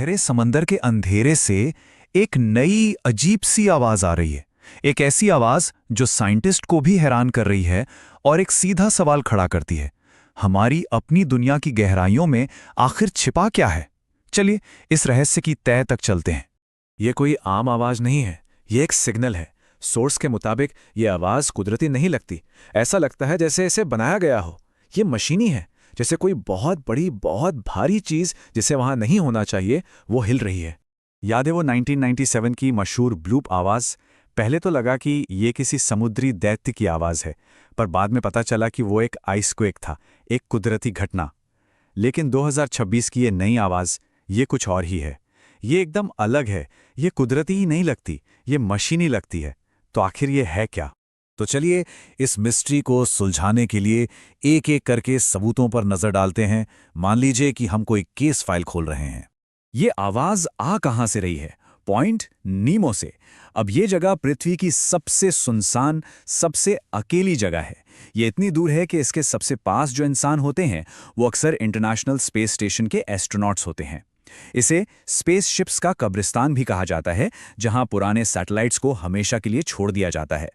गहरे समंदर के अंधेरे से एक नई अजीब सी आवाज आ रही है। एक ऐसी आवाज जो साइंटिस्ट को भी हैरान कर रही है और एक सीधा सवाल खड़ा करती है। हमारी अपनी दुनिया की गहराइयों में आखिर छिपा क्या है? चलिए इस रहस्य की तह तक चलते हैं। ये कोई आम आवाज नहीं है, ये एक सिग्नल है। सोर्स के मुताबिक ये आवाज कुदरती नहीं लगती। ऐसा लगता है जैसे इसे बनाया गया हो। ये मशीनी है, जैसे कोई बहुत बड़ी, बहुत भारी चीज जिसे वहां नहीं होना चाहिए वो हिल रही है। याद है वो 1997 की मशहूर ब्लूप आवाज? पहले तो लगा कि ये किसी समुद्री दैत्य की आवाज है, पर बाद में पता चला कि वो एक आइसक्वेक था, एक कुदरती घटना। लेकिन 2026 की ये नई आवाज, ये कुछ और ही है। ये एकदम अलग है। ये कुदरती ही नहीं लगती, ये मशीनी लगती है। तो आखिर ये है क्या? तो चलिए इस मिस्ट्री को सुलझाने के लिए एक एक करके सबूतों पर नजर डालते हैं। मान लीजिए कि हम कोई केस फाइल खोल रहे हैं। ये आवाज आ कहां से रही है? पॉइंट नीमो से। अब ये जगह पृथ्वी की सबसे सुनसान, सबसे अकेली जगह है। ये इतनी दूर है कि इसके सबसे पास जो इंसान होते हैं वो अक्सर इंटरनेशनल स्पेस स्टेशन के एस्ट्रोनॉट्स होते हैं। इसे स्पेस शिप्स का कब्रिस्तान भी कहा जाता है, जहां पुराने सैटेलाइट्स को हमेशा के लिए छोड़ दिया जाता है।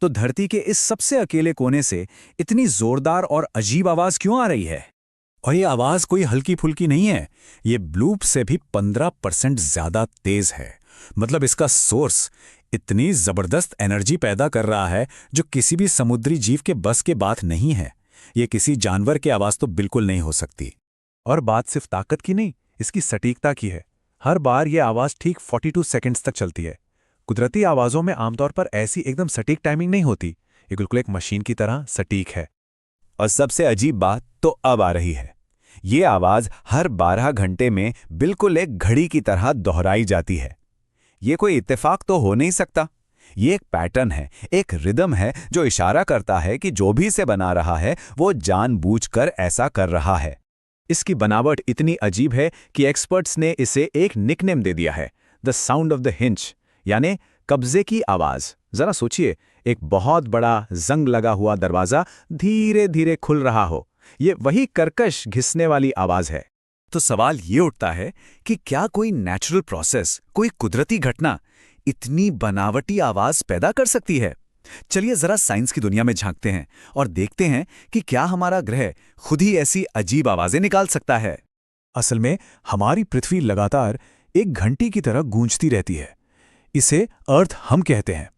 तो धरती के इस सबसे अकेले कोने से इतनी जोरदार और अजीब आवाज क्यों आ रही है? और ये आवाज कोई हल्की फुल्की नहीं है। ये ब्लूप से भी 15% ज्यादा तेज है। मतलब इसका सोर्स इतनी जबरदस्त एनर्जी पैदा कर रहा है जो किसी भी समुद्री जीव के बस के बात नहीं है। ये किसी जानवर की आवाज तो बिल्कुल नहीं हो सकती। और बात सिर्फ ताकत की नहीं, इसकी सटीकता की है। हर बार ये आवाज ठीक 42 सेकंड्स तक चलती है। कुदरती आवाजों में आमतौर पर ऐसी एकदम सटीक टाइमिंग नहीं होती। ये बिल्कुल एक मशीन की तरह सटीक है। और सबसे अजीब बात तो अब आ रही है। ये आवाज हर 12 घंटे में बिल्कुल एक घड़ी की तरह दोहराई जाती है। ये कोई इत्तेफाक तो हो नहीं सकता। ये एक पैटर्न है, एक रिदम है जो इशारा करता है कि जो भी इसे बना रहा है वो जानबूझकर ऐसा कर रहा है। इसकी बनावट इतनी अजीब है कि एक्सपर्ट्स ने इसे एक निकनेम दे दिया है, the sound of the Hinch, यानी कब्जे की आवाज। जरा सोचिए, एक बहुत बड़ा जंग लगा हुआ दरवाजा धीरे धीरे खुल रहा हो। ये वही कर्कश घिसने वाली आवाज है। तो सवाल ये उठता है कि क्या कोई नेचुरल प्रोसेस, कोई कुदरती घटना इतनी बनावटी आवाज पैदा कर सकती है? चलिए जरा साइंस की दुनिया में झांकते हैं और देखते हैं कि क्या हमारा ग्रह खुद ही ऐसी अजीब आवाजें निकाल सकता है। असल में हमारी पृथ्वी लगातार एक घंटी की तरह गूंजती रहती है। इसे अर्थ हम कहते हैं।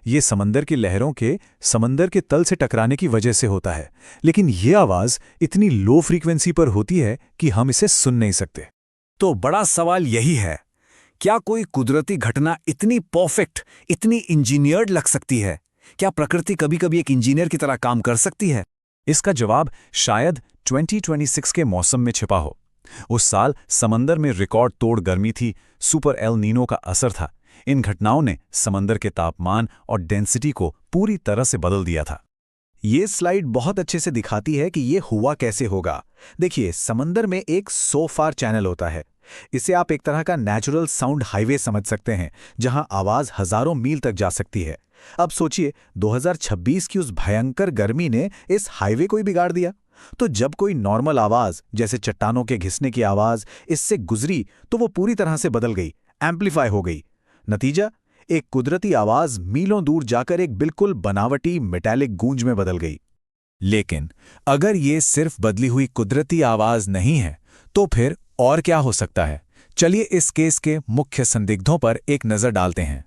ये समंदर की लहरों के समंदर के तल से टकराने की वजह से होता है। लेकिन ये आवाज इतनी लो फ्रीक्वेंसी पर होती है कि हम इसे सुन नहीं सकते। तो बड़ा सवाल यही है, क्या कोई कुदरती घटना इतनी परफेक्ट, इतनी इंजीनियर्ड लग सकती है? क्या प्रकृति कभी कभी एक इंजीनियर की तरह काम कर सकती है? इसका जवाब शायद 2026 के मौसम में छिपा हो। उस साल समंदर में रिकॉर्ड तोड़ गर्मी थी, सुपर एल नीनो का असर था। इन घटनाओं ने समंदर के तापमान और डेंसिटी को पूरी तरह से बदल दिया था। ये स्लाइड बहुत अच्छे से दिखाती है कि ये हुआ कैसे होगा। देखिए, समंदर में एक सोफार चैनल होता है। इसे आप एक तरह का नेचुरल साउंड हाईवे समझ सकते हैं, जहां आवाज हजारों मील तक जा सकती है। अब सोचिए, 2026 की उस भयंकर गर्मी ने इस हाईवे को ही बिगाड़ दिया। तो जब कोई नॉर्मल आवाज, जैसे चट्टानों के घिसने की आवाज, इससे गुजरी तो वो पूरी तरह से बदल गई, एम्पलीफाई हो गई। नतीजा, एक कुदरती आवाज मीलों दूर जाकर एक बिल्कुल बनावटी मेटालिक गूंज में बदल गई। लेकिन अगर ये सिर्फ बदली हुई कुदरती आवाज नहीं है, तो फिर और क्या हो सकता है? चलिए इस केस के मुख्य संदिग्धों पर एक नजर डालते हैं।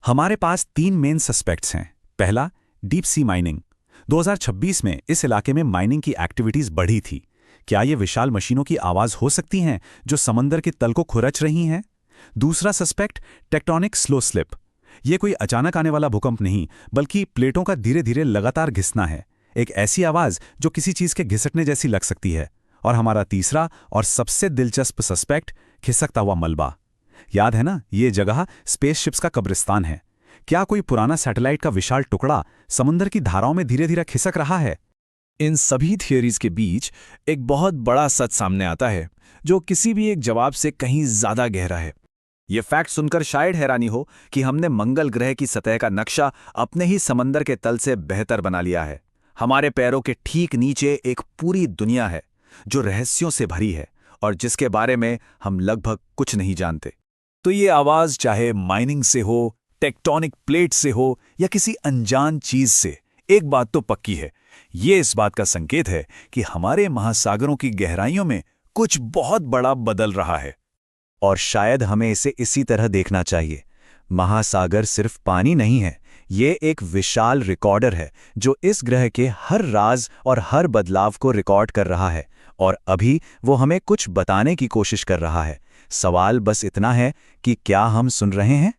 हमारे पास 3 मेन सस्पेक्ट्स हैं। पहला, डीप सी माइनिंग। 2026 में इस इलाके में माइनिंग की एक्टिविटीज बढ़ी थी। क्या ये विशाल मशीनों की आवाज हो सकती हैं जो समंदर के तल को खुरच रही हैं? दूसरा सस्पेक्ट, टेक्टोनिक स्लो स्लिप। ये कोई अचानक आने वाला भूकंप नहीं, बल्कि प्लेटों का धीरे धीरे लगातार घिसना है। एक ऐसी आवाज जो किसी चीज के घिसटने जैसी लग सकती है। और हमारा तीसरा और सबसे दिलचस्प सस्पेक्ट, खिसकता हुआ मलबा। याद है ना, ये जगह स्पेसशिप्स का कब्रिस्तान है। क्या कोई पुराना सैटेलाइट का विशाल टुकड़ा समुद्र की धाराओं में धीरे धीरे खिसक रहा है? इन सभी थियोरीज के बीच एक बहुत बड़ा सच सामने आता है, जो किसी भी एक जवाब से कहीं ज्यादा गहरा है। ये फैक्ट सुनकर शायद हैरानी हो कि हमने मंगल ग्रह की सतह का नक्शा अपने ही समंदर के तल से बेहतर बना लिया है। हमारे पैरों के ठीक नीचे एक पूरी दुनिया है जो रहस्यों से भरी है और जिसके बारे में हम लगभग कुछ नहीं जानते। तो ये आवाज चाहे माइनिंग से हो, टेक्टोनिक प्लेट से हो या किसी अनजान चीज से, एक बात तो पक्की है, ये इस बात का संकेत है कि हमारे महासागरों की गहराइयों में कुछ बहुत बड़ा बदल रहा है। और शायद हमें इसे इसी तरह देखना चाहिए। महासागर सिर्फ पानी नहीं है, ये एक विशाल रिकॉर्डर है जो इस ग्रह के हर राज और हर बदलाव को रिकॉर्ड कर रहा है, और अभी वो हमें कुछ बताने की कोशिश कर रहा है। सवाल बस इतना है कि क्या हम सुन रहे हैं?